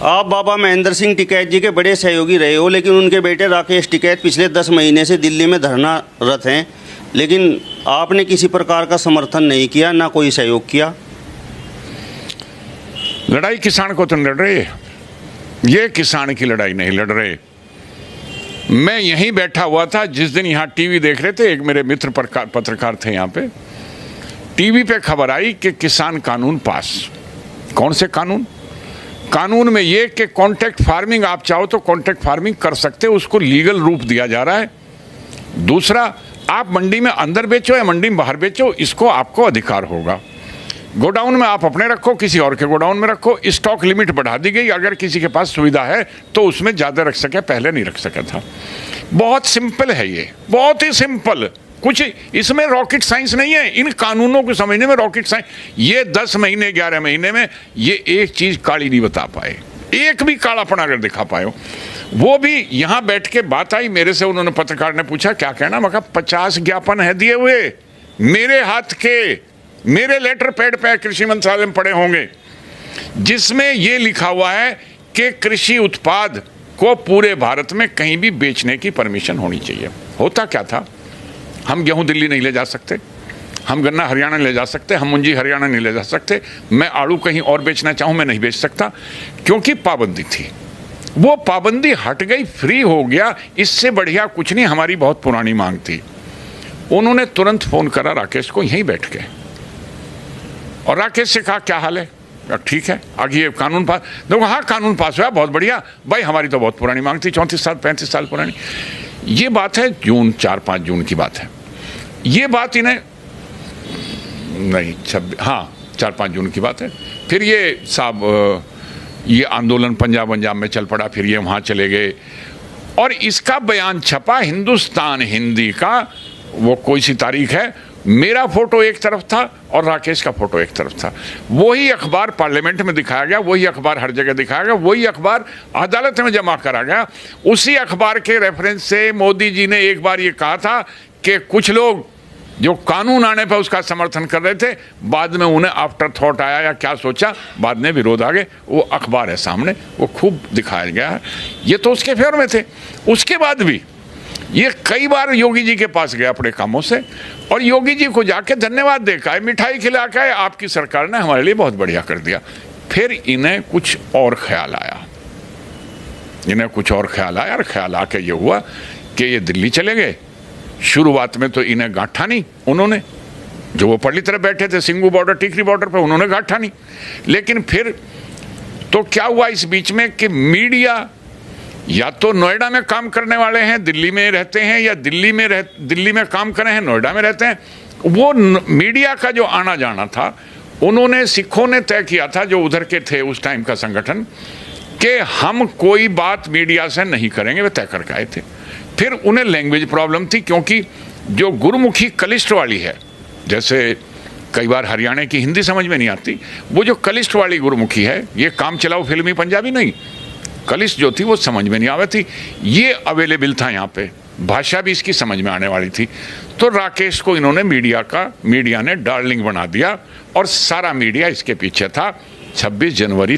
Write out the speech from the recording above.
आप बाबा महेंद्र सिंह टिकैत जी के बड़े सहयोगी रहे हो, लेकिन उनके बेटे राकेश टिकैत पिछले 10 महीने से दिल्ली में धरनारत हैं, लेकिन आपने किसी प्रकार का समर्थन नहीं किया, ना कोई सहयोग किया। लड़ाई किसान को तो लड़ रहे, ये किसान की लड़ाई नहीं लड़ रहे। मैं यहीं बैठा हुआ था जिस दिन यहाँ टीवी देख रहे थे, एक मेरे मित्र पत्रकार थे यहाँ पे, टीवी पे खबर आई कि किसान कानून पास। कौन से कानून? कानून में ये कि कॉन्ट्रैक्ट फार्मिंग आप चाहो तो कॉन्ट्रैक्ट फार्मिंग कर सकते हो, उसको लीगल रूप दिया जा रहा है। दूसरा, आप मंडी में अंदर बेचो या मंडी में बाहर बेचो, इसको आपको अधिकार होगा। गोडाउन में आप अपने रखो, किसी और के गोडाउन में रखो। स्टॉक लिमिट बढ़ा दी गई, अगर किसी के पास सुविधा है तो उसमें ज़्यादा रख सके, पहले नहीं रख सका था। बहुत सिंपल है ये, बहुत ही सिंपल, कुछ इसमें रॉकेट साइंस नहीं है। इन कानूनों को समझने में रॉकेट साइंस, ये 10 महीने 11 महीने में ये एक चीज़ काली नहीं बता पाए, एक भी कालापन अगर दिखा पाए हो। वो भी यहाँ बैठ के बात आई मेरे से, उन्होंने, पत्रकार ने पूछा क्या कहना, मैं कहा 50 ज्ञापन है दिए हुए मेरे हाथ के, मेरे लेटर पैड पे कृषि मंत्रालय में पड़े होंगे, जिसमें यह लिखा हुआ है कि कृषि उत्पाद को पूरे भारत में कहीं भी बेचने की परमिशन होनी चाहिए। होता क्या था, हम गेहूं दिल्ली नहीं ले जा सकते, हम गन्ना हरियाणा ले जा सकते, हम मुंजी हरियाणा नहीं ले जा सकते, मैं आड़ू कहीं और बेचना चाहूं मैं नहीं बेच सकता, क्योंकि पाबंदी थी। वो पाबंदी हट गई, फ्री हो गया। इससे बढ़िया कुछ नहीं, हमारी बहुत पुरानी मांग थी। उन्होंने तुरंत फोन करा राकेश को, यहीं बैठ के, और राकेश से कहा क्या हाल है, ठीक है, आगे ये कानून पास। देखो हाँ कानून पास हुआ, बहुत बढ़िया भाई, हमारी तो बहुत पुरानी मांग थी, 34 साल 35 साल पुरानी। ये बात है जून, 4-5 जून की बात है। ये बात इन्हें नहीं 4-5 जून की बात है। फिर ये साहब ये आंदोलन पंजाब में चल पड़ा, फिर ये वहाँ चले गए और इसका बयान छपा हिंदुस्तान हिंदी का, वो कोई सी तारीख है, मेरा फोटो एक तरफ था और राकेश का फोटो एक तरफ था। वही अखबार पार्लियामेंट में दिखाया गया, वही अखबार हर जगह दिखाया गया, वही अखबार अदालत में जमा करा गया। उसी अखबार के रेफरेंस से मोदी जी ने एक बार ये कहा था कि कुछ लोग जो कानून आने पर उसका समर्थन कर रहे थे, बाद में उन्हें आफ्टर थॉट आया या क्या सोचा, बाद में विरोध आ गए। वो अखबार है सामने, वो खूब दिखाया गया है। ये तो उसके फेवर में थे। उसके बाद भी ये कई बार योगी जी के पास गया अपने कामों से, और योगी जी को जाके धन्यवाद देकर, मिठाई खिला के, आपकी सरकार ने हमारे लिए बहुत बढ़िया कर दिया। फिर इन्हें कुछ और ख्याल आया, और ख्याल आके ये हुआ कि ये दिल्ली चले गए। शुरुआत में तो इन्हें गांठा नहीं, उन्होंने जो वो पहली तरफ बैठे थे सिंगू बॉर्डर, टिकरी बॉर्डर पे, उन्होंने गांठा नहीं। लेकिन फिर तो क्या हुआ इस बीच में कि मीडिया या तो नोएडा में काम करने वाले हैं, दिल्ली में रहते हैं, या दिल्ली में काम कर रहे हैं, नोएडा में रहते हैं। वो मीडिया का जो आना जाना था, उन्होंने, सिखों ने तय किया था, जो उधर के थे उस टाइम का संगठन, कि हम कोई बात मीडिया से नहीं करेंगे, वे तय करके आए थे। फिर उन्हें लैंग्वेज प्रॉब्लम थी, क्योंकि जो गुरुमुखी कलिष्ट वाली है, जैसे कई बार हरियाणा की हिंदी समझ में नहीं आती, वो जो कलिष्ट वाली गुरुमुखी है, ये काम चलाओ फिल्मी पंजाबी नहीं, कलिष्ट जो थी वो समझ में नहीं आवे थी। ये अवेलेबल था यहाँ पे, भाषा भी इसकी समझ में आने वाली थी। तो राकेश को इन्होंने मीडिया ने डार्लिंग बना दिया, और सारा मीडिया इसके पीछे था। 26 जनवरी